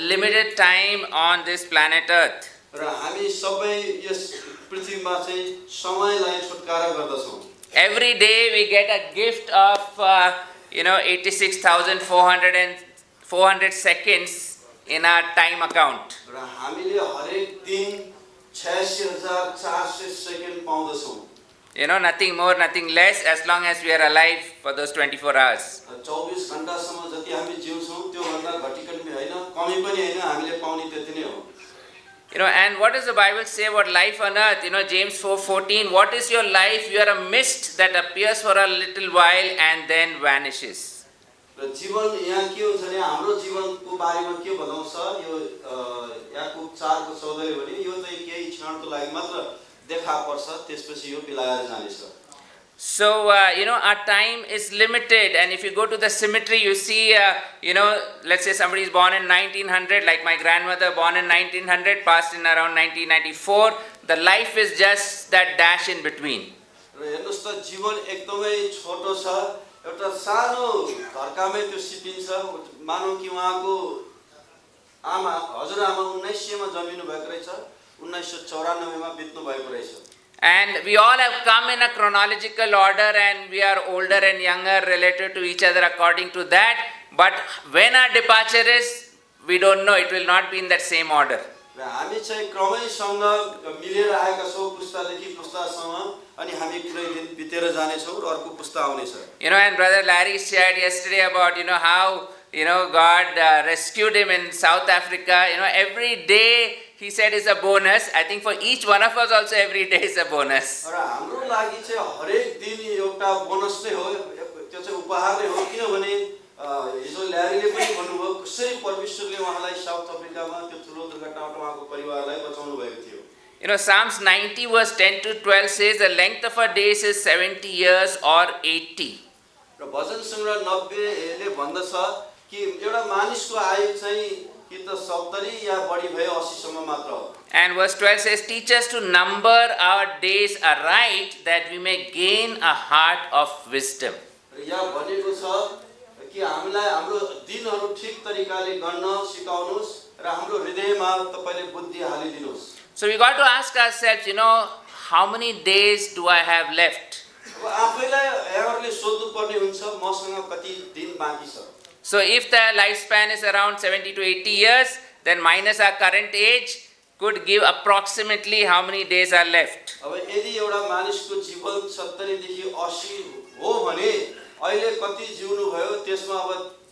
limited time on this planet Earth. र हामी सबै yes पृथ्वीमा चाहिँ समयलाई छुटकारा गर्दछौं. Every day we get a gift of 86,400 seconds in our time account. र हामीले हरेक दिन 86,400 second पाउँदछौं. Nothing more, nothing less, as long as we are alive for those 24 hours. 24 घण्टासम्म जति हामी जिउँछौं त्यो भन्दा घटिकन पनि हैन, कमी पनि हैन, हामीले पाउने त्यति नै हो. And what does the Bible say about life on earth? James 4:14, what is your life? You are a mist that appears for a little while and then vanishes. र जीवन यहाँ के हुन्छ भने हाम्रो जीवनको बारेमा के बताउँछ यो याकुब 4 को 14ले भने यो चाहिँ केही क्षणको लागि मात्र देखा पर्छ, त्यसपछि यो बिलाएर जानेछ. So, our time is limited, and if you go to the cemetery, you see, let's say somebody is born in 1900, like my grandmother born in 1900, passed in around 1994, the life is just that dash in between. र हेर्नुस् त जीवन एकदमै छोटो छ, एउटा सानो धर्कामै त्यो सिपिन्छ. मानौ कि उहाँको आमा हजुरआमा 1900 मा जन्मिनु भएको रहेछ, 1994 मा बित्नु भएको रहेछ. And we all have come in a chronological order, and we are older and younger related to each other according to that. But when our departure is, we don't know. It will not be in that same order. र हामी चाहिँ क्रमैसँग मिलेर आएका छौं, पुस्तादेखि पुस्तासम्म, अनि हामी कुनै दिन बितेर जाने छौं र अर्को पुस्ता आउनेछ. And Brother Larry shared yesterday about how God rescued him in South Africa. Every day he said is a bonus. I think for each one of us also every day is a bonus. र हाम्रो लागि चाहिँ हरेक दिन एउटा bonus नै हो, त्यो चाहिँ उपहार नै हो. किनभने हिजो ल्यारीले पनि भन्नुभयो कसरी परमेश्वरले उहाँलाई साउथ अफ्रिकामा त्यो ठुलो दुर्घटनाबाट उहाँको परिवारलाई बचाउनु भएको थियो. Psalms 90 verse 10 to 12 says the length of a day is 70 years or 80. र भजन सङ्ग्रह 90 ले भन्दछ कि एउटा मानिसको आयु चाहिँ कि त 70 या बढी भयो 80 सम्म मात्र हो. And verse 12 says, teach us to number our days aright that we may gain a heart of wisdom. र यहाँ भनेको छ कि हामीलाई हाम्रो दिनहरू ठीक तरिकाले गर्न सिकाउनुस् र हाम्रो हृदयमा तपाईले बुद्धि हालिदिनुस्. So we got to ask ourselves, how many days do I have left? अब आफैलाई हेरले सोध्नु पर्ने हुन्छ मसँग कति दिन बाँकी छ. So if the lifespan is around 70 to 80 years, then minus our current age could give approximately how many days are left. अब यदि एउटा मानिसको जीवन 70 देखि 80 हो भने अहिले कति जिउनु भयो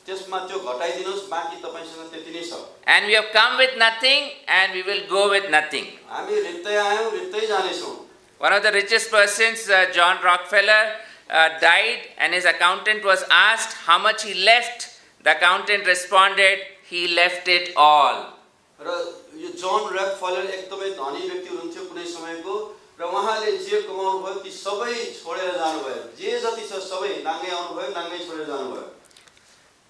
त्यसमा त्यो घटाइदिनुस्, बाँकी तपाईसँग त्यति नै छ. And we have come with nothing and we will go with nothing. हामी रित्तै आयौं रित्तै जाने छौं. One of the richest persons, John Rockefeller, died, and his accountant was asked how much he left. The accountant responded, he left it all. र यो जन Rockefeller एकदमै धनी व्यक्ति हुनुहुन्थ्यो कुनै समयको, र उहाँले जे कमाउनु भयो ती सबै छोडेर जानुभयो. जे जति छ सबै नाङ्गै आउनुभयो, नाङ्गै छोडेर जानुभयो.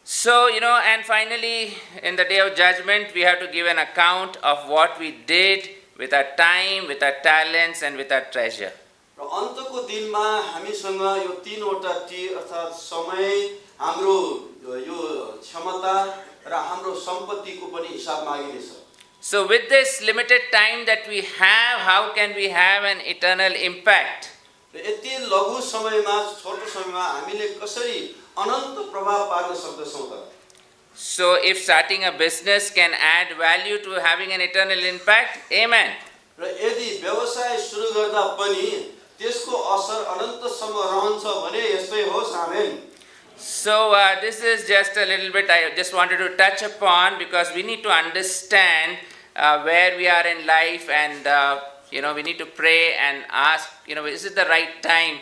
So, and finally, in the day of judgment, we have to give an account of what we did with our time, with our talents, and with our treasure. र अन्तको दिनमा हामीसँग यो तीनवटा टी अर्थात् समय, हाम्रो यो क्षमता र हाम्रो सम्पत्तिको पनि हिसाब मागिनेछ. So with this limited time that we have, how can we have an eternal impact? र यति लघु समयमा, छोटो समयमा हामीले कसरी अनन्त प्रभाव पार्न सक्छौं त? So if starting a business can add value to having an eternal impact, amen. र यदि व्यवसाय सुरु गर्दा पनि त्यसको असर अनन्तसम्म रहन्छ भने यस्तै होस्, आमेन. So this is just a little bit I just wanted to touch upon, because we need to understand where we are in life, and we need to pray and ask, is it the right time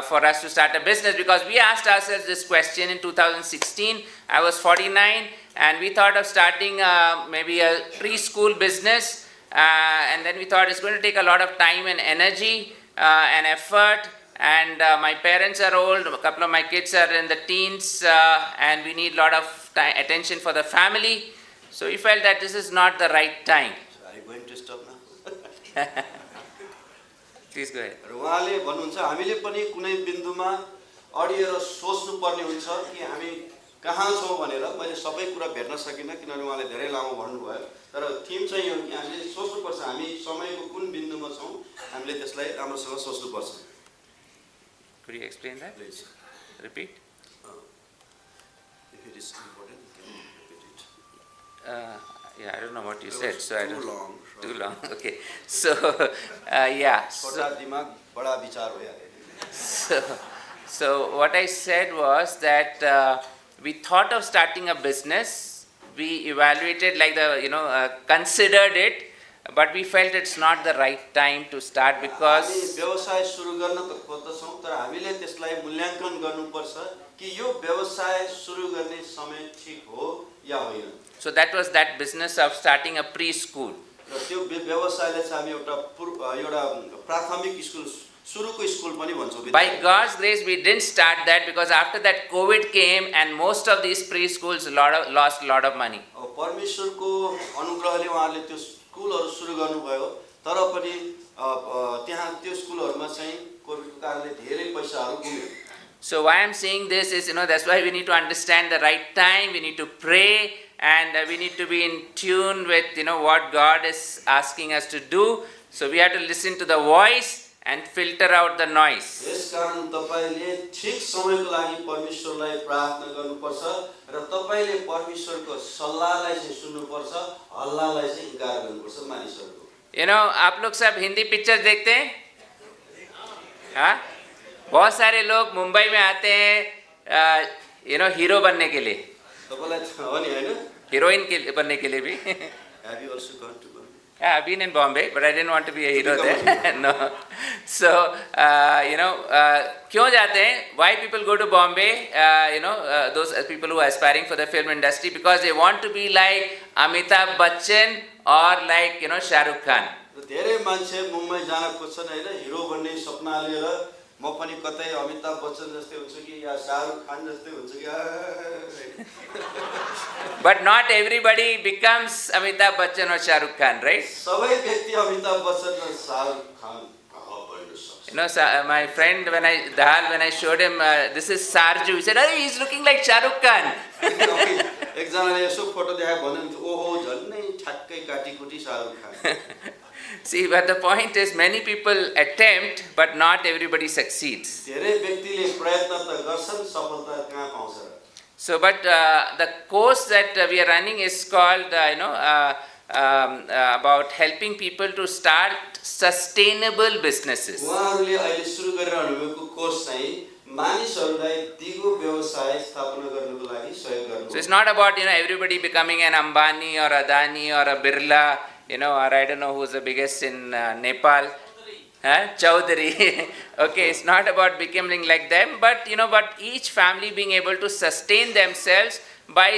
for us to start a business? Because we asked ourselves this question in 2016. I was 49 and we thought of starting maybe a preschool business, and then we thought it's going to take a lot of time and energy and effort. And my parents are old, a couple of my kids are in the teens, and we need a lot of attention for the family. So we felt that this is not the right time. So are you going to stop now? Please go ahead. उहाँले भन्नुहुन्छ हामीले पनि कुनै बिन्दुमा अडिएर सोच्नु पर्ने हुन्छ कि हामी कहाँ छौँ भनेर मैले सबै कुरा भेट्न सकिनँ किनभने उहाँले धेरै लामो भन्नुभयो तर थिम चाहिँ यो कि हामीले सोच्नुपर्छ हामी समयको कुन बिन्दुमा छौँ हामीले त्यसलाई राम्रोसँग सोच्नुपर्छ Could you explain that? Please. Repeat. If it is important, you can repeat it. Yeah, I don't know what you It said, was so I too don't. long. Too long. Okay. So, yeah. छोटा दिमाग बडा विचार भइहाल्यो So what I said was that we thought of starting a business. We evaluated, considered it, but we felt it's not the right time to start हामी because व्यवसाय सुरु गर्न त खोज्दछौँ तर हामीले त्यसलाई मूल्याङ्कन गर्नुपर्छ कि यो व्यवसाय सुरु गर्ने समय ठिक हो या होइन so that was that business of starting a preschool. र त्यो व्यवसायले चाहिँ हामी एउटा प्राथमिक स्कुल सुरुको स्कुल पनि भन्छौँ By God's grace, we didn't start that because after that COVID came and most of these preschools lost a lot of money. परमेश्वरको अनुग्रहले उहाँले त्यो स्कुलहरू सुरु गर्नुभयो तर पनि त्यहाँ त्यो स्कुलहरूमा चाहिँ कोभिडको कारणले धेरै पैसाहरू गुम्यो So why I'm saying this is, that's why we need to understand the right time, we need to pray, and we need to be in tune with, what God is asking us to do. So we have to listen to the voice and filter out the noise. यसकारण तपाईले ठीक समयको लागि परमेश्वरलाई प्रार्थना गर्नुपर्छ र तपाईले परमेश्वरको सल्लाहलाई चाहिँ सुन्नुपर्छ हल्लालाई चाहिँ इन्कार गर्नुपर्छ मानिसहरुको आप लोग सब हिंदी पिक्चर देखते हैं हाँ बहुत सारे लोग मुंबई में आते हैं हीरो बनने के लिए तपाईलाई थाहा नि हैन हीरोइन बनने के लिए भी Have you also gone to Bombay? Yeah, I've been in Bombay, but I didn't want to be a hero there. No. So, क्यों जाते हैं? Why people go to Bombay? Those people who are aspiring for the film industry because they want to be like Amitabh Bachchan or like Shah Rukh Khan. धेरै मान्छे मुम्बई जान खोज्छन् हैन हिरो बन्ने सपना लिएर म पनि कतै अमिताभ बच्चन जस्तै हुन्छु कि या शाहरुख खान जस्तै हुन्छु कि But not everybody becomes Amitabh Bachchan or Shah Rukh Khan, right? सबै व्यक्ति अमिताभ बच्चन र Shahrukh Khan my friend when I showed him this is Sarju, he said, "Hey, he's looking like Shah Rukh Khan." एकजनाले यसो फोटो देखाए भन्नु ओहो झन्नै ठ्याक्कै काटीकुटी Shahrukh Khan See, but the point is many people attempt but not everybody succeeds. धेरै व्यक्तिले प्रयत्न त गर्छन् सफलता कहाँ पाउँछ र So but the course that we are running is called about helping people to start sustainable businesses. उहाँहरूले अहिले सुरु गरिरहनु भएको कोर्स चाहिँ मानिसहरूलाई दिगो व्यवसाय स्थापना गर्नको लागि सहयोग गर्नु So it's not about everybody becoming an Ambani or Adani or a Birla, or I don't know who's the biggest in Nepal. Chaudhary. Okay, it's not about becoming like them, but but each family being able to sustain themselves by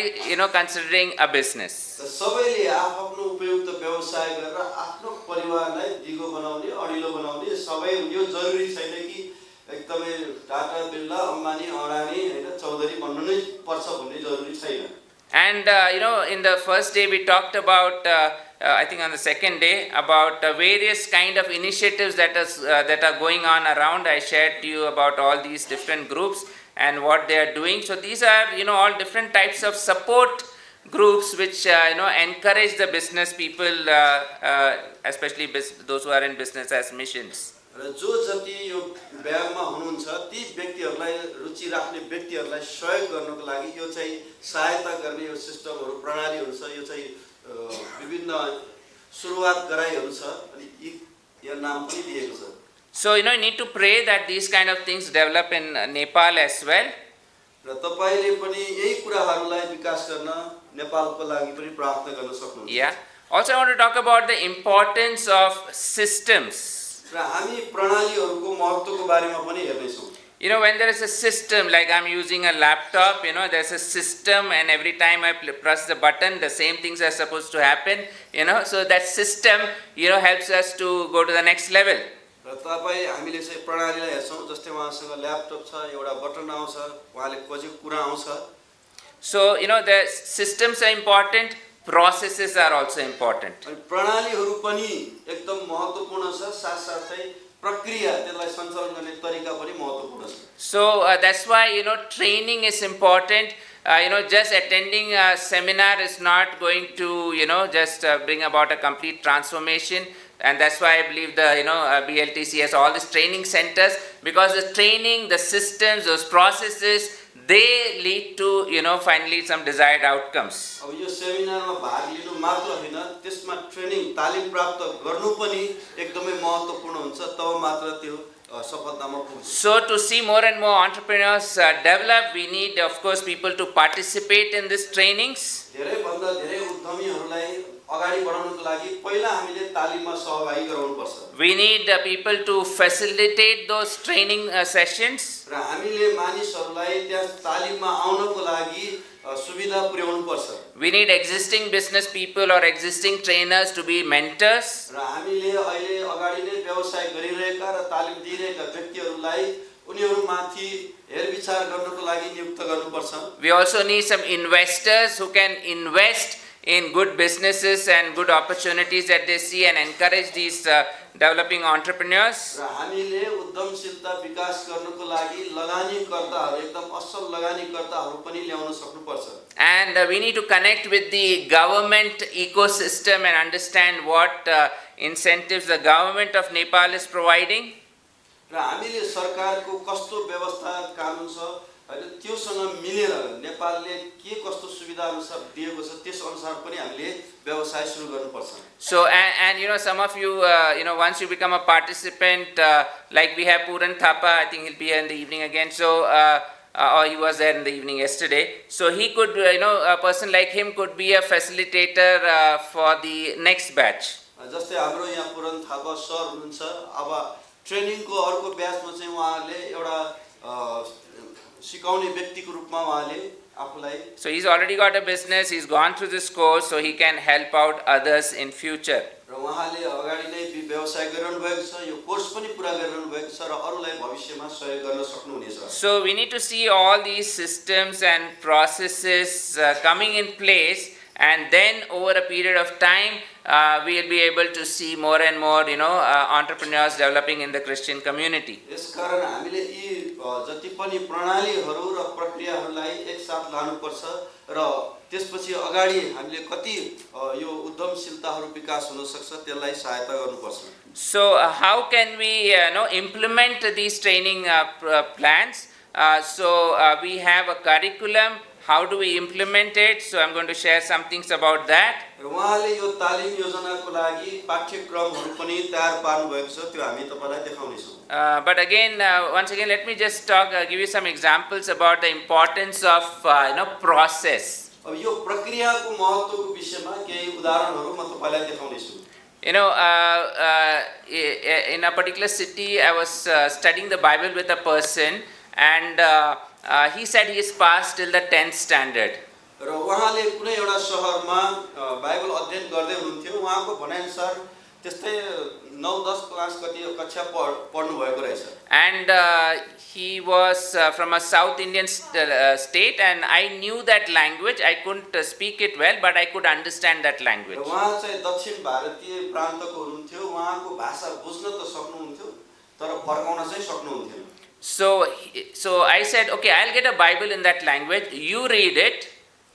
considering a business. सबैले आफ्नो उपयुक्त व्यवसाय गरेर आफ्नो परिवारलाई दिगो बनाउने अडिलो बनाउने सबै यो जरुरी छैन कि एकदमै टाटा बिर्ला अम्बानी अडानी हैन चौधरी बन्नु नै पर्छ भन्ने जरुरी छैन And in the first day we talked about I think on the second day about various kind of initiatives that are going on around. I shared to you about all these different groups and what they are doing. So these are all different types of support groups which encourage the business people, especially those who are in business as missions. र जो जति यो व्यायाममा हुनुहुन्छ ती व्यक्तिहरूलाई रुचि राख्ने व्यक्तिहरूलाई सहयोग गर्नको लागि यो चाहिँ सहायता गर्ने यो सिस्टमहरु प्रणालीहरु छ यो चाहिँ विभिन्न सुरुवात गराइहरु छ अनि यो नाम पनि दिएको छ So you need to pray that these kind of things develop in Nepal as well. र तपाईले पनि यही कुराहरुलाई विकास गर्न नेपालको लागि पनि प्रार्थना गर्न सक्नुहुन्छ Yeah. Also I want to talk about the importance of systems. र हामी प्रणालीहरुको महत्त्वको बारेमा पनि हेर्दै छौं When there is a system, like I'm using a laptop, there's a system and every time I press the button, the same things are supposed to happen, so that system, helps us to go to the next level. र तपाई हामीले चाहिँ प्रणालीलाई हेर्छौं जस्तै उहाँसँग laptop छ एउटा button आउँछ उहाँले खोजेको कुरा आउँछ So, the systems are important, processes are also important. अनि प्रणालीहरु पनि एकदम महत्त्वपूर्ण छ साथसाथै प्रक्रिया त्यसलाई सञ्चालन गर्ने तरिका पनि महत्त्वपूर्ण छ So that's why training is important. just attending a seminar is not going to, just bring about a complete transformation. And that's why I believe the, BLTC has all these training centers, because the training, the systems, those processes, they lead to, finally some desired outcomes. अब यो सेमिनारमा भाग लिनु मात्र हैन, त्यसमा training तालिम प्राप्त गर्नु पनि एकदमै महत्त्वपूर्ण हुन्छ, तब मात्र त्यो सफलतामा पुग्छ. So to see more and more entrepreneurs develop, we need, of course, people to participate in these trainings. धेरै भन्दा धेरै उद्यमीहरूलाई अगाडि बढाउनको लागि पहिला हामीले तालिममा सहभागी गराउनु पर्छ. We need people to facilitate those training sessions. र हामीले मानिसहरूलाई त्यस तालिममा आउनको लागि सुविधा पुर्याउनु पर्छ. We need existing business people or existing trainers to be mentors. र हामीले अहिले अगाडि नै व्यवसाय गरिरहेका र तालिम दिइरहेका व्यक्तिहरूलाई उनीहरूमाथि हेरविचार गर्नको लागि नियुक्त गर्नुपर्छ. We also need some investors who can invest in good businesses and good opportunities that they see and encourage these developing entrepreneurs. र हामीले उद्यमशीलता विकास गर्नको लागि लगानीकर्ताहरू, एकदम असल लगानीकर्ताहरू पनि ल्याउन सक्नुपर्छ. And we need to connect with the government ecosystem and understand what incentives the government of Nepal is providing. र हामीले सरकारको कस्तो व्यवस्था कानुन छ हैन, त्योसँग मिलेर नेपालले के कस्तो सुविधा अनुसार दिएको छ त्यस अनुसार पनि हामीले व्यवसाय सुरु गर्नुपर्छ. So and some of you once you become a participant, like we have Puran Thapa, I think he'll be here in the evening again. So or he was there in the evening yesterday. So he could a person like him could be a facilitator for the next batch. जस्तै हाम्रो यहाँ पुरन Thapa sir हुनुहुन्छ, अब ट्रेनिङको अर्को ब्याचमा चाहिँ उहाँले एउटा सिकाउने व्यक्तिको रूपमा उहाँले आफूलाई. So he's already got a business, he's gone through this course, so he can help out others in future. र उहाँले अगाडि नै व्यवसाय गरिरहनु भएको छ, यो कोर्स पनि पुरा गरिरहनु भएको छ र अरूलाई भविष्यमा सहयोग गर्न सक्नुहुनेछ. So we need to see all these systems and processes coming in place, and then over a period of time we will be able to see more and more entrepreneurs developing in the Christian community. यसकारण हामीले यी जति पनि प्रणालीहरू र प्रक्रियाहरूलाई एकसाथ लानुपर्छ र त्यसपछि अगाडि हामीले कति यो उद्यमशीलताहरू विकास हुन सक्छ त्यसलाई सहायता गर्नुपर्छ. So how can we implement these training plans? So we have a curriculum. How do we implement it? So I'm going to share some things about that. र उहाँले यो तालिम योजनाको लागि पाठ्यक्रमहरू पनि तयार पार्नु भएको छ, त्यो हामी तपाईलाई देखाउने छौं. But again, once again, let me just give you some examples about the importance of process. अब यो प्रक्रियाको महत्त्वको विषयमा केही उदाहरणहरू म तपाईलाई देखाउने छु. In a particular city, I was studying the Bible with a person, and he said he is passed till the 10th standard. र उहाँले कुनै एउटा शहरमा बाइबल अध्ययन गर्दै हुनुहुन्थ्यो, उहाँको भनाइअनुसार त्यस्तै 9-10 क्लास कक्षा पढ्नु भएको रहेछ. And he was from a South Indian state, and I knew that language. I couldn't speak it well, but I could understand that language. र उहाँ चाहिँ दक्षिण भारतीय प्रान्तको हुनुहुन्थ्यो, उहाँको भाषा बुझ्न त सक्नुहुन्थ्यो तर फर्काउन चाहिँ सक्नुहुन्थेन. So I said, okay, I'll get a Bible in that language. You read it,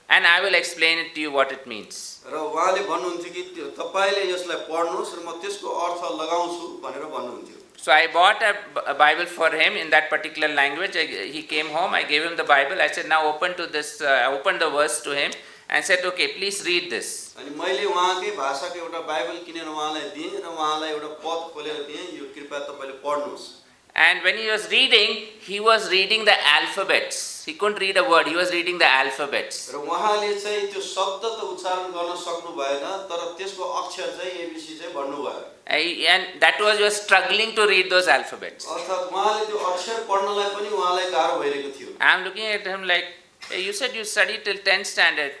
and I will explain it to you what it means. र उहाँले भन्नुहुन्थ्यो कि तपाईले यसलाई पढ्नुस् र म त्यसको अर्थ लगाउँछु भनेर भन्नुहुन्थ्यो. So I bought a Bible for him in that particular language. He came home, I gave him the Bible. I said, now open to this. I opened the verse to him and said, okay, please read this. अनि मैले उहाँकै भाषाको एउटा Bible किनेर उहाँलाई दिएँ र उहाँलाई एउटा पद खोलेर दिएँ, यो कृपया तपाईले पढ्नुस्. And when he was reading the alphabets. He couldn't read a word, he was reading the alphabets. र उहाँले चाहिँ त्यो शब्द त उच्चारण गर्न सक्नु भएन, तर त्यसको अक्षर चाहिँ एबीसी चाहिँ भन्नु भयो. And that was, he was struggling to read those alphabets. अर्थात् उहाँले त्यो अक्षर पढ्नलाई पनि उहाँलाई गाह्रो भइरहेको थियो. I'm looking at him like, hey, you said you studied till 10th standard.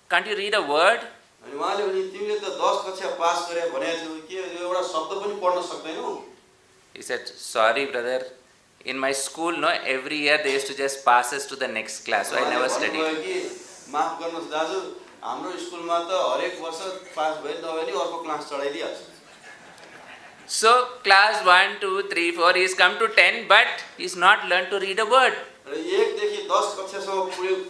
Can't you read a word? अनि उहाँले भने तिमीले त 10 कक्षा पास गरे भनेको थियौ, के एउटा शब्द पनि पढ्न सक्दैनौ? He said, sorry brother, in my school, every year they used to just pass us to the next class, so I never studied. माफ गर्नुस् दाजु, हाम्रो स्कुलमा त हरेक वर्ष पास भए नभए नि अर्को class चढाइदिहाल्छ. So class 1, 2, 3, 4, he has come to 10, but he's not learned to read a word. र 1 देखि 10 कक्षासम्म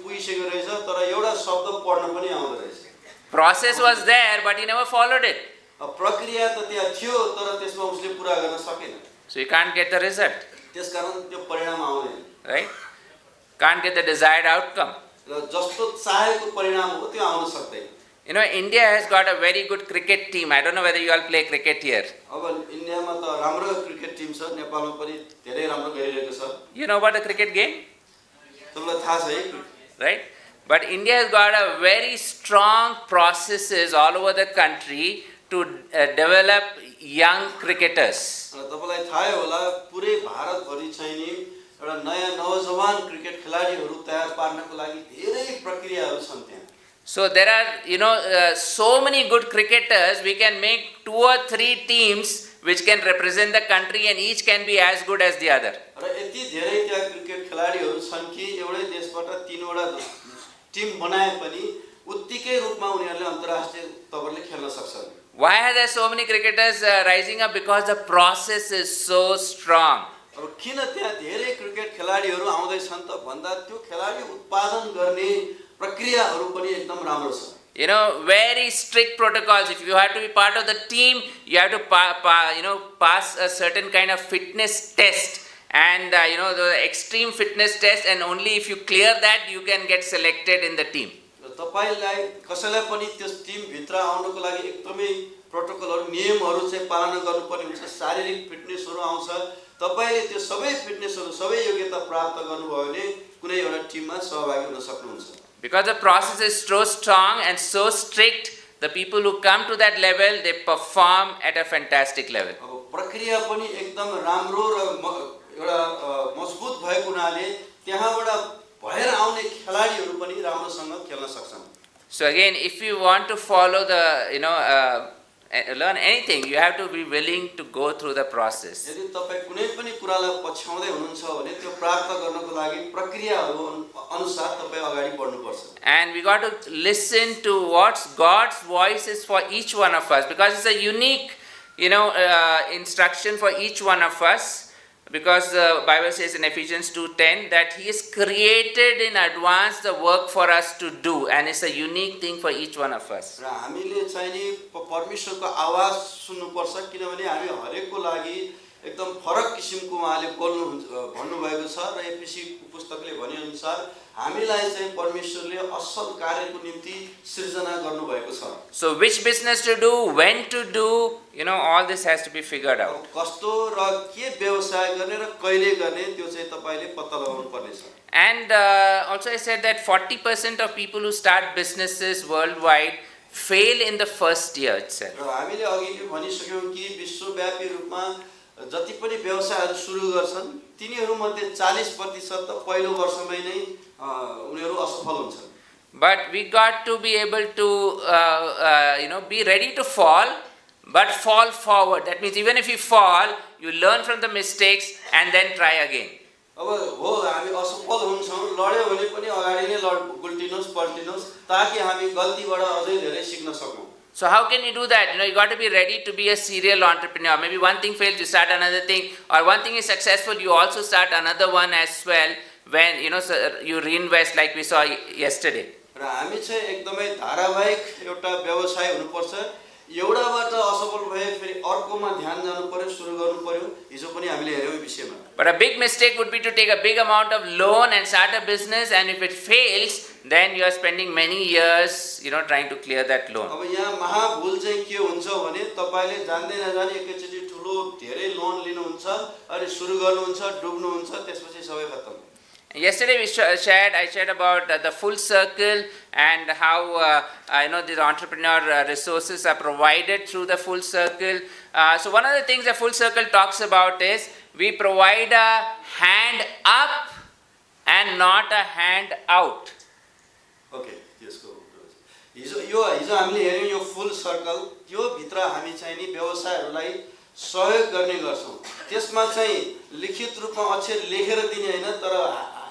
पुगिसकेको रहेछ तर एउटा शब्द पढ्न पनि आउँदैन रहेछ। Process was there, but he never followed it. प्रक्रिया त त्यहाँ थियो तर त्यसमा उसले पुरा गर्न सकेन। So you can't get the result, त्यसकारण त्यो परिणाम आउँदैन। right? Can't get the desired outcome. र जस्तो चाहेको परिणाम हो त्यो आउन सक्दैन। You know, India has got a very good cricket team. I don't know whether you all play cricket here. अब इन्डियामा त राम्रो क्रिकेट टिम छ, नेपालमा पनि धेरै राम्रो गरिरहेको छ। You know about the cricket game? तपाईलाई थाहा छ है? Right? But India has got a very strong processes all over the country to develop young cricketers. तपाईलाई थाहै होला पुरै भारतभरि चाहिँ नि एउटा नयाँ नौजवान क्रिकेट खेलाडीहरू तयार पार्नको लागि धेरै प्रक्रियाहरू छन् त्यहाँ। So there are, you know, so many good cricketers. We can make 2 or 3 teams which can represent the country, and each can be as good as the other. र यति धेरै त्यहाँ क्रिकेट खेलाडीहरू छन् कि एउटै देशबाट 3 वटा टिम बनाए पनि उत्तिकै रूपमा उनीहरूले अन्तर्राष्ट्रिय तवरले खेल्न सक्छन्। Why are there so many cricketers rising up? Because the process is so strong. अब किन त्यहाँ धेरै क्रिकेट खेलाडीहरू आउँदै छन् त भन्दा त्यो खेलाडी उत्पादन गर्ने प्रक्रियाहरू पनि एकदम राम्रो छ। You know, very strict protocols. If you have to be part of the team, you have to pass a certain kind of fitness test, and the extreme fitness test, and only if you clear that, you can get selected in the team. तपाईलाई कसैलाई पनि त्यस Tim भित्र आउनको लागि एकदमै प्रोटोकलहरू नियमहरू चाहिँ पालना गर्नुपर्ने हुन्छ। शारीरिक फिटनेसहरू आउँछ। तपाईले त्यो सबै फिटनेसहरू सबै योग्यता प्राप्त गर्नुभयो भने कुनै एउटा टिममा सहभागी हुन सक्नुहुन्छ। Because the process is so strong and so strict, the people who come to that level, they perform at a fantastic level. अब प्रक्रिया पनि एकदम राम्रो र एउटा मजबुत भएको हुनाले त्यहाँबाट भएर आउने खेलाडीहरू पनि राम्रोसँग खेल्न सक्छन्। So again, if you want to follow the learn anything, you have to be willing to go through the process. यदि तपाई कुनै पनि कुरालाई पछ्याउँदै हुनुहुन्छ भने त्यो प्राप्त गर्नको लागि प्रक्रियाहरू अनुसार तपाई अगाडि बढ्नुपर्छ। And we got to listen to what God's voice is for each one of us, because it's a unique instruction for each one of us. Because the Bible says in Ephesians 2:10 that He has created in advance the work for us to do, and it's a unique thing for each one of us. र हामीले चाहिँ नि परमेश्वरको आवाज सुन्नुपर्छ, किनभने हामी हरेकको लागि एकदम फरक किसिमको उहाँले भन्नुभएको छ। र एफएसी पुस्तकले भनेअनुसार हामीलाई चाहिँ परमेश्वरले असल कार्यको निम्ति सृजना गर्नुभएको छ। So which business to do, when to do, all this has to be figured out. कस्तो र के व्यवसाय गर्ने र कहिले गर्ने त्यो चाहिँ तपाईले पत्ता लगाउनु पर्नेछ। And also I said that 40% of people who start businesses worldwide fail in the first year itself. र हामीले अघि नै भनिसक्यौं कि विश्वव्यापी रूपमा जति पनि व्यवसायहरू सुरु गर्छन् तिनीहरू मध्ये 40% त पहिलो वर्षमै नै उनीहरू असफल हुन्छन्। But we got to be able to be ready to fall, but fall forward. That means even if you fall, you learn from the mistakes and then try again. अब हो हामी असफल हुन्छौं, लड्यो भने पनि अगाडि नै गुल्टिनुहोस् पल्टिनुहोस् ताकि हामी गल्तीबाट अझै धेरै सिक्न सकौं। So how can you do that? You got to be ready to be a serial entrepreneur. Maybe one thing fails, you start another thing, or one thing is successful, you also start another one as well when you reinvest like we saw yesterday. र हामी चाहिँ एकदमै धारावाहिक एउटा व्यवसाय हुनुपर्छ। एउटाबाट असफल भए फेरि अर्कोमा ध्यान जानु पर्यो, सुरु गर्नु पर्यो। हिजो पनि हामीले हेर्यौं विषयमा। But a big mistake would be to take a big amount of loan and start a business, and if it fails, then you are spending many years trying to clear that loan. अब यहाँ महाभूल चाहिँ के हुन्छ भने तपाईले जान्दै नजानी एकैचोटी ठुलो धेरै loan लिनुहुन्छ अनि सुरु गर्नुहुन्छ, डुब्नुहुन्छ, त्यसपछि सबै खतम। Yesterday I shared about the full circle and how these entrepreneur resources are provided through the full circle. So one of the things the full circle talks about is we provide a hand up and not a hand out. Okay, यसको हिजो हामीले हेर्यौं यो full circle, त्यो भित्र हामी चाहिँ नि व्यवसायहरूलाई सहयोग गर्ने गर्छौं। त्यसमा चाहिँ लिखित रूपमा अक्षर लेखेर दिने हैन, तर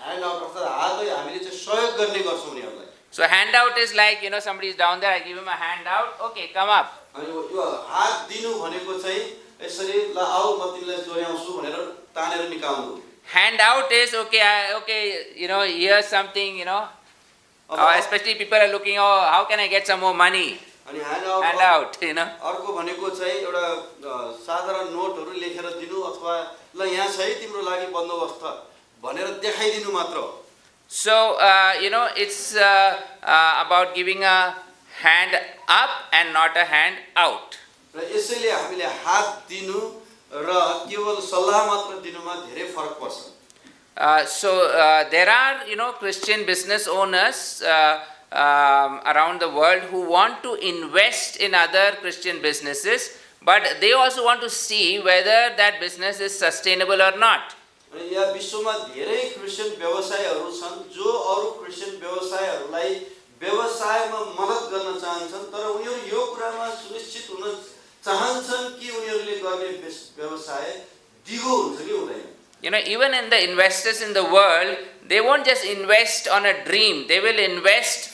hand out अर्थात हातले हामीले चाहिँ सहयोग गर्ने गर्छौं उनीहरूलाई। So handout is like somebody is down there, I give him a handout, okay, come up. अनि यो हात दिनु भनेको चाहिँ यसरी ल आऊ म तिमीलाई जोड्याउँछु भनेर तानेर निकाल्नु। handout is okay, here's something, especially people are looking, oh, how can I get some more money? अनि ह्यान्डआउट Handout, अर्को भनेको चाहिँ एउटा साधारण नोटहरू लेखेर दिनु अथवा ल यहाँ छ है तिम्रो लागि बन्दोबस्त भनेर देखाइदिनु मात्र हो। So, it's about giving a hand up and not a hand out. र यसैले हामीले हात दिनु र केवल सल्लाह मात्र दिनुमा धेरै फरक पर्छ। So, there are, Christian business owners around the world who want to invest in other Christian businesses, but they also want to see whether that business is sustainable or not. अनि यहाँ विश्वमा धेरै क्रिस्चियन व्यवसायहरू छन् जो अरू Christian व्यवसायहरूलाई व्यवसायमा मद्दत गर्न चाहन्छन्, तर उनीहरू यो कुरामा सुनिश्चित हुन चाहन्छन् कि उनीहरूले गर्ने व्यवसाय दिगो हुन्छ कि हुँदैन। Even in the investors in the world, they won't just invest on a dream. They will invest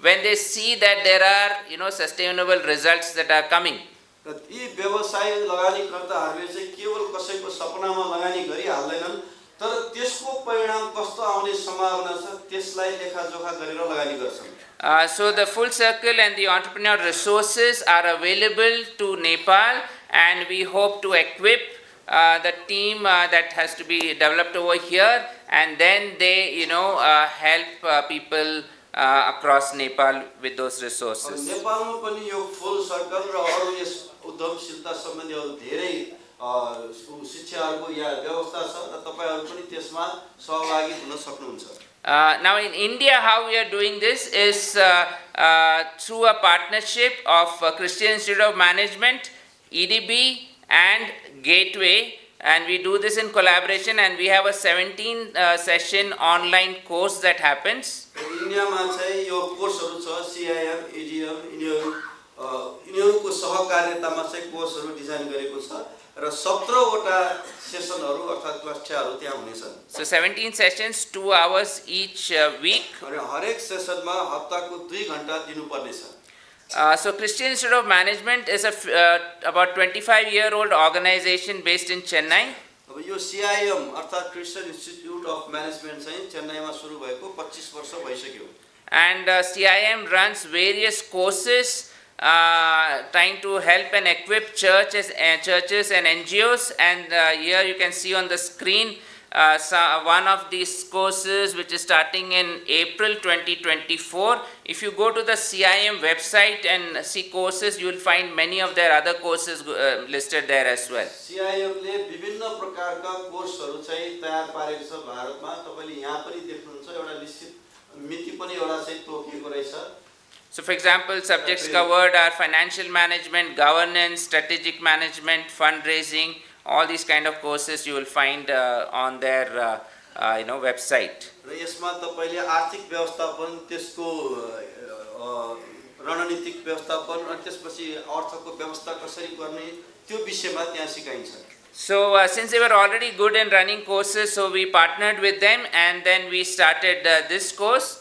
when they see that there are, sustainable results that are coming. र यी व्यवसाय लगानीकर्ताहरूले चाहिँ केवल कसैको सपनामा लगानी गरिहाल्दैनन्, तर त्यसको परिणाम कस्तो आउने सम्भावना छ त्यसलाई लेखाजोखा गरेर लगानी गर्छन्। So the full circle and the entrepreneur resources are available to Nepal, and we hope to equip the team that has to be developed over here, and then they help people across Nepal with those resources. नेपालमा पनि यो full circle र अरू yes उद्यमशीलता सम्बन्धी अरू धेरै शिक्षाहरूको या व्यवस्था छ र तपाईहरु पनि त्यसमा सहभागी हुन सक्नुहुन्छ। Now in India, how we are doing this is through a partnership of Christian Institute of Management, EDB and Gateway, and we do this in collaboration, and we have a 17 session online course that happens. इन्डियामा चाहिँ यो कोर्सहरू छ, CIM, EDM, यिनीहरूको सहकार्यतामा चाहिँ कोर्सहरू design गरेको छ र 17 वटा सेसनहरू अर्थात् कक्षाहरू त्यहाँ हुनेछन्। So 17 sessions, 2 hours each week. अनि हरेक सेसनमा हप्ताको 2 घण्टा दिनुपर्ने छ। So Christian Institute of Management is about 25-year-old organization based in Chennai. अब यो CIM अर्थात् क्रिस्चियन इन्स्टिट्युट अफ म्यानेजमेन्ट चाहिँ चेन्नईमा सुरु भएको 25 वर्ष भइसक्यो। And CIM runs various courses trying to help and equip churches and NGOs, and here you can see on the screen one of these courses which is starting in April 2024. If you go to the CIM website and see courses, you will find many of their other courses listed there as well. CIM ले विभिन्न प्रकारका कोर्सहरू चाहिँ तयार पारेको छ भारतमा। तपाईले यहाँ पनि देख्नुहुन्छ एउटा निश्चित मिति पनि एउटा चाहिँ तोकिएको रहेछ। So for example, subjects covered are financial management, governance, strategic management, fundraising. All these kind of courses you will find on their website. र यसमा तपाईले आर्थिक व्यवस्थापन, त्यसको रणनीतिक व्यवस्थापन अनि त्यसपछि अर्थको व्यवस्था कसरी गर्ने त्यो विषयमा त्यहाँ सिकाइन्छ। So since they were already good in running courses, so we partnered with them, and then we started this course,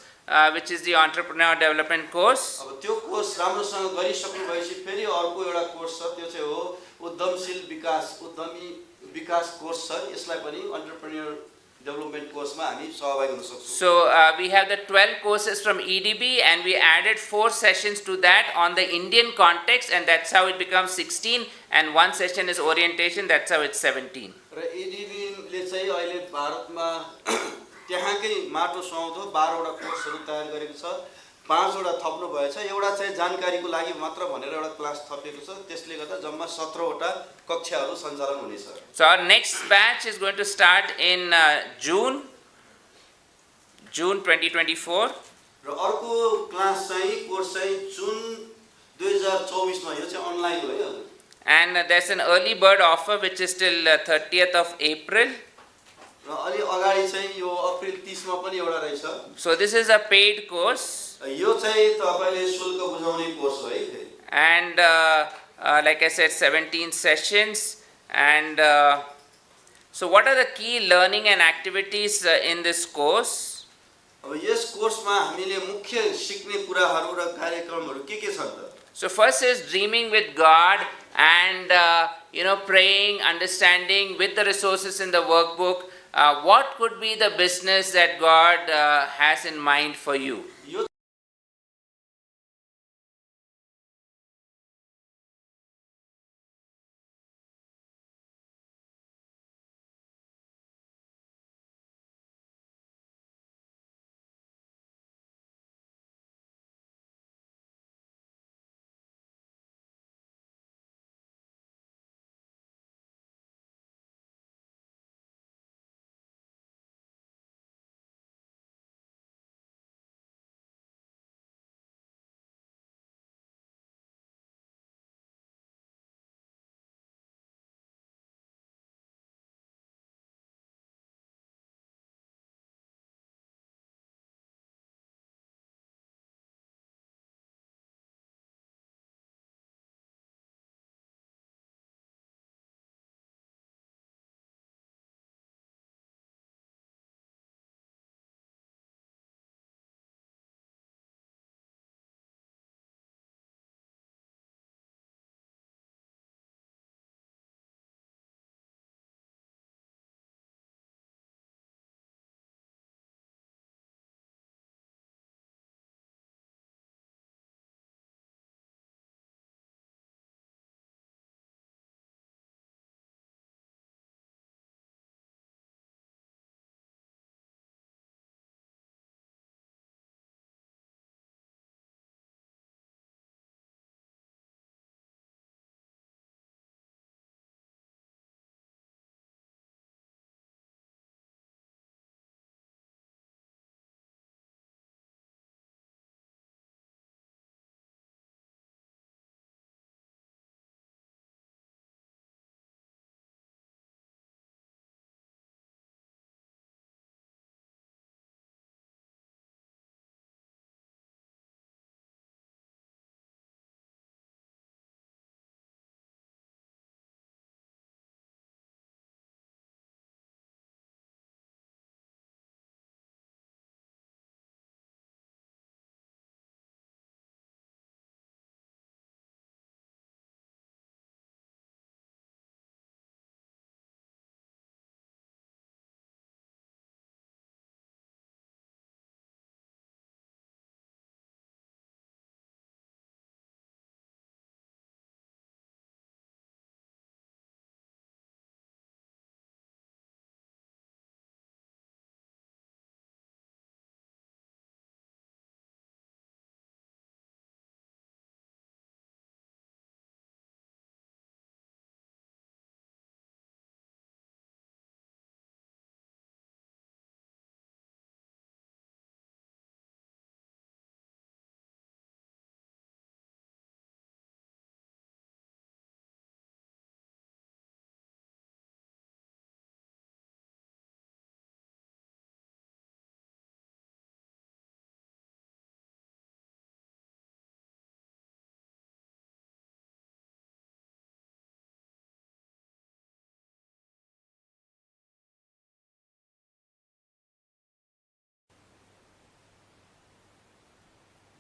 which is the entrepreneur development course. अब त्यो कोर्स राम्रोसँग गरिसक्नु भएपछि फेरि अर्को एउटा कोर्स छ, त्यो चाहिँ हो उद्यमशील उद्यमी विकास कोर्स छ। यसलाई पनि एन्टरप्रेन्योर डेभलपमेन्ट कोर्समा हामी सहभागी हुन सक्छौं। So we have the 12 courses from EDB, and we added 4 sessions to that on the Indian context, and that's how it becomes 16, and 1 session is orientation, that's how it's 17. Raw EDB ले चाहिँ अहिले भारतमा त्यहाँकै माटो सुहाउँदो 12 वटा कोर्सहरू तयार गरेको छ। 5 वटा थप्नु भएछ, एउटा चाहिँ जानकारीको लागि मात्र भनेर एउटा क्लास थपिएको छ। त्यसले गर्दा जम्मा 17 वटा कक्षाहरू सञ्चालन हुनेछ। So our next batch is going to start in June 2024. र अर्को क्लास चाहिँ कोर्स चाहिँ जुन 2024 मा, यो चाहिँ अनलाइन हो है। And there's an early bird offer which is till 30th of April. र अलि अगाडि चाहिँ यो अप्रिल 30 मा पनि एउटा रहेछ। So this is a paid course. यो चाहिँ तपाईले शुल्क बुझाउने कोर्स हो है। And like I said, 17 sessions. And so what are the key learning and activities in this course? अब यस कोर्समा हामीले मुख्य सिक्ने कुराहरू र कार्यक्रमहरू के छन् त? So first is dreaming with God, and praying, understanding with the resources in the workbook, what could be the business that God has in mind for you? Yo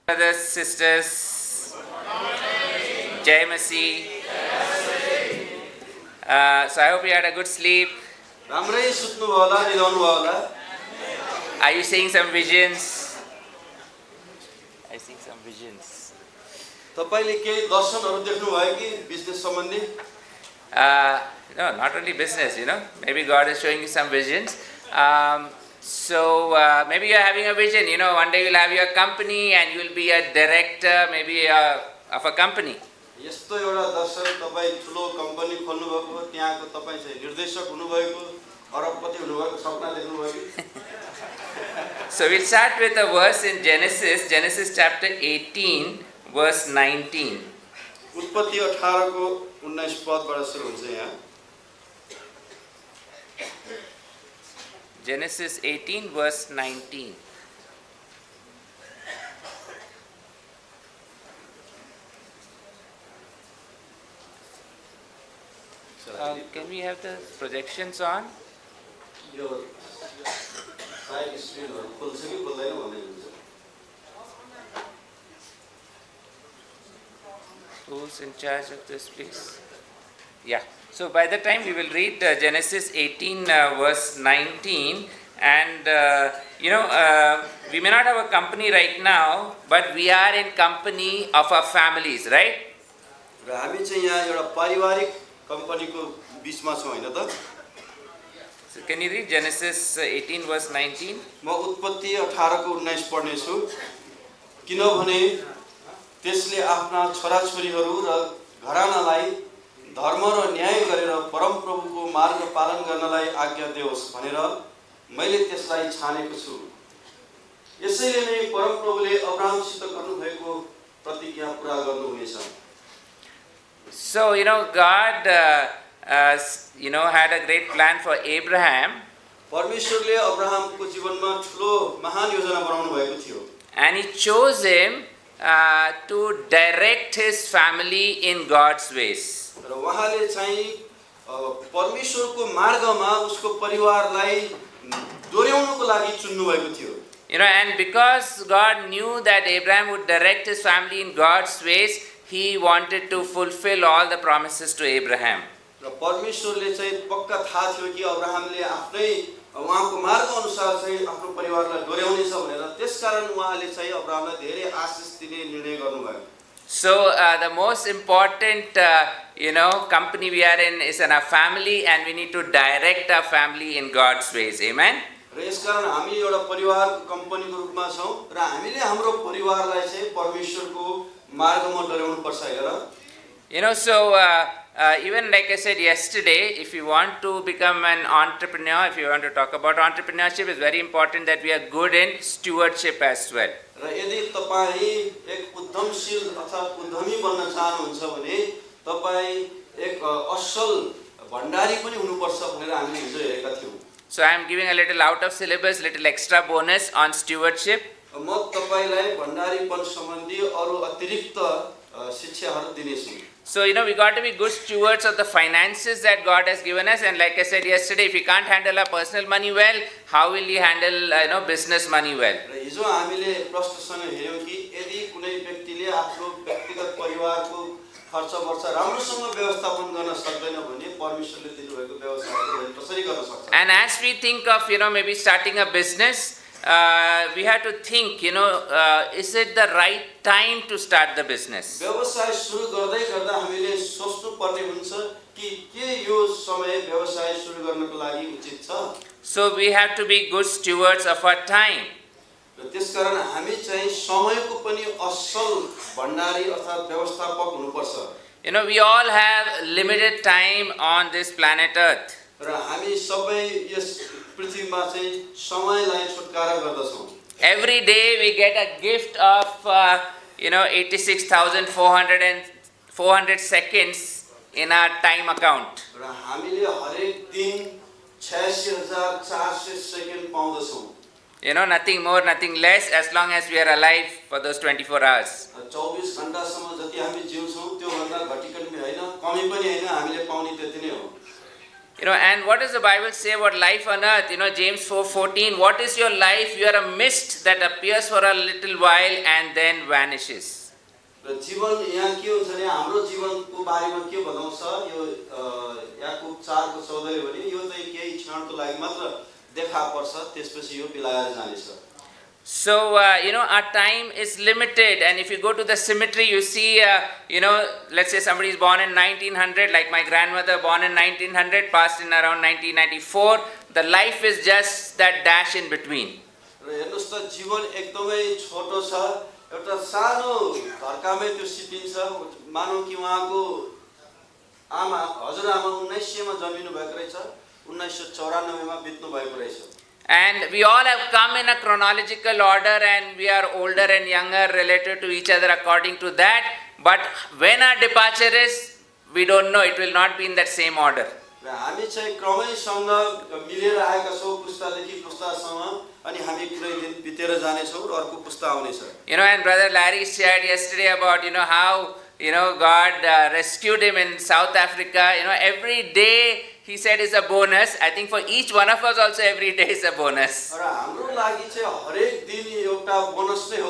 Brothers, sisters, Jai Masi. So I hope you had a good sleep. राम्रै सुत्नुभयो होला, निदाउनुभयो होला। Are you seeing some visions? I see some visions. तपाईले केही दर्शनहरू देख्नुभयो कि business सम्बन्धी? No, not only business, maybe God is showing you some visions. Maybe you're having a vision, one day you'll have your company and you'll be a director, maybe of a company. यस्तो एउटा दर्शन तपाई ठुलो company खोल्नु भएको, त्यहाँको तपाई चाहिँ निर्देशक हुनुभएको, अरबपति हुनुभएको सपना देख्नुभयो कि? So we'll start with a verse in Genesis chapter 18, verse 19. उत्पत्ति 18 को 19 पदबाट सुरु हुन्छ यहाँ। Genesis 18, verse 19. Can we have the projections on? यो साइड स्क्रिनहरु खोल्छ कि खोल्दैन भन्ने हुन्छ। Who's in charge of this, please? Yeah. So by the time we will read Genesis 18 verse 19, and we may not have a company right now, but we are in company of our families, right? र हामी चाहिँ यहाँ एउटा पारिवारिक कम्पनीको बिचमा छौँ हैन त? So can you read Genesis 18 verse 19? म उत्पत्ति 18 को 19 पढ्ने छु। किनभने त्यसले आफ्ना छोराछोरीहरू र घरानालाई धर्म र न्याय गरेर परमप्रभुको मार्ग पालन गर्नलाई आज्ञा देओस् भनेर मैले त्यसलाई छानेको छु। यसैले नै परमप्रभुले अब्राहमसित गर्नुभएको प्रतिज्ञा पूरा गर्नुहुनेछ। So God had a great plan for Abraham, परमेश्वरले अब्राहमको जीवनमा ठुलो महान योजना बनाउनु भएको थियो। and he chose him to direct his family in God's ways. र उहाँले चाहिँ परमेश्वरको मार्गमा उसको परिवारलाई दोर्याउनको लागि चुन्नु भएको थियो। And because God knew that Abraham would direct his family in God's ways, he wanted to fulfill all the promises to Abraham. र परमेश्वरले चाहिँ पक्का थाहा थियो कि अब्राहमले आफ्नै उहाँको मार्ग अनुसार चाहिँ आफ्नो परिवारलाई दोर्याउनेछ भनेर, त्यसकारण उहाँले चाहिँ अब्राहमलाई धेरै आशीष दिने निर्णय गर्नुभयो। So the most important company we are in is in our family, and we need to direct our family in God's ways. Amen. र यसकारण हामी एउटा परिवारको कम्पनीको रूपमा छौँ र हामीले हाम्रो परिवारलाई चाहिँ परमेश्वरको मार्गमा डोर्याउनु पर्छ हेर। So even like I said yesterday, if you want to become an entrepreneur, if you want to talk about entrepreneurship, it's very important that we are good in stewardship as well. र यदि तपाई एक उद्यमशील अर्थात् उद्यमी बन्न चाहनुहुन्छ भने तपाई एक असल भण्डारी पनि हुनुपर्छ भनेर हामीले हिजो हेरेका थियौँ। So I am giving a little out of syllabus, little extra bonus on stewardship. म तपाईलाई भण्डारीपन सम्बन्धी अरु अतिरिक्त शिक्षाहरू दिनेछु। So we got to be good stewards of the finances that God has given us, and like I said yesterday, if we can't handle our personal money well, how will we handle business money well? र हिजो हामीले प्रश्नसँग हेर्यौं कि यदि कुनै व्यक्तिले आफ्नो व्यक्तिगत परिवारको खर्च वर्च राम्रोसँग व्यवस्थापन गर्न सक्दैन भने परमेश्वरले दिनुभएको व्यवसायहरू कसरी गर्न सक्छ? And as we think of maybe starting a business, we have to think, is it the right time to start the business? व्यवसाय सुरु गर्दै गर्दा हामीले सोच्नु पर्ने हुन्छ कि के यो समय व्यवसाय सुरु गर्नको लागि उचित छ? So we have to be good stewards of our time. र त्यसकारण हामी चाहिँ समयको पनि असल भण्डारी अर्थात् व्यवस्थापक हुनुपर्छ। We all have limited time on this planet Earth. र हामी सबै यस पृथ्वीमा चाहिँ समयलाई छुटकारा गर्दछौँ। Every day we get a gift of 86,400 seconds in our time account. र हामीले हरेक दिन 86,400 second पाउँदछौँ। Nothing more, nothing less, as long as we are alive for those 24 hours. 24 घण्टासम्म जति हामी जिउँछौँ त्यो भन्दा घटिकन पनि हैन, कमी पनि हैन, हामीले पाउने त्यति नै हो। And what does the Bible say about life on earth? James 4:14, what is your life? You are a mist that appears for a little while and then vanishes. र जीवन यहाँ के हुन्छ भने हाम्रो जीवनको बारेमा के बताउँछ यो याकुब 4 को 14 भने यो चाहिँ केही क्षणको लागि मात्र देखा पर्छ, त्यसपछि यो बिलाएर जानेछ। So, our time is limited, and if you go to the cemetery, you see, let's say somebody is born in 1900, like my grandmother born in 1900, passed in around 1994, the life is just that dash in between. र हेर्नुस् त जीवन एकदमै छोटो छ, एउटा सानो धर्कामै त्यो सिपिन्छ। मानौ कि उहाँको आमा हजुरआमा 1900 मा जन्मिनु भएको रहेछ, 1994 मा बित्नु भएको रहेछ। And we all have come in a chronological order, and we are older and younger related to each other according to that. But when our departure is, we don't know. It will not be in that same order. र हामी चाहिँ क्रमैसँग मिलेर आएका छौँ पुस्तादेखि पुस्तासम्म, अनि हामी कुनै दिन बितेर जानेछौँ र अर्को पुस्ता आउनेछ। And Brother Larry shared yesterday about how God rescued him in South Africa. Every day he said is a bonus. I think for each one of us also every day is a bonus. र हाम्रो लागि चाहिँ हरेक दिन एउटा bonus नै हो।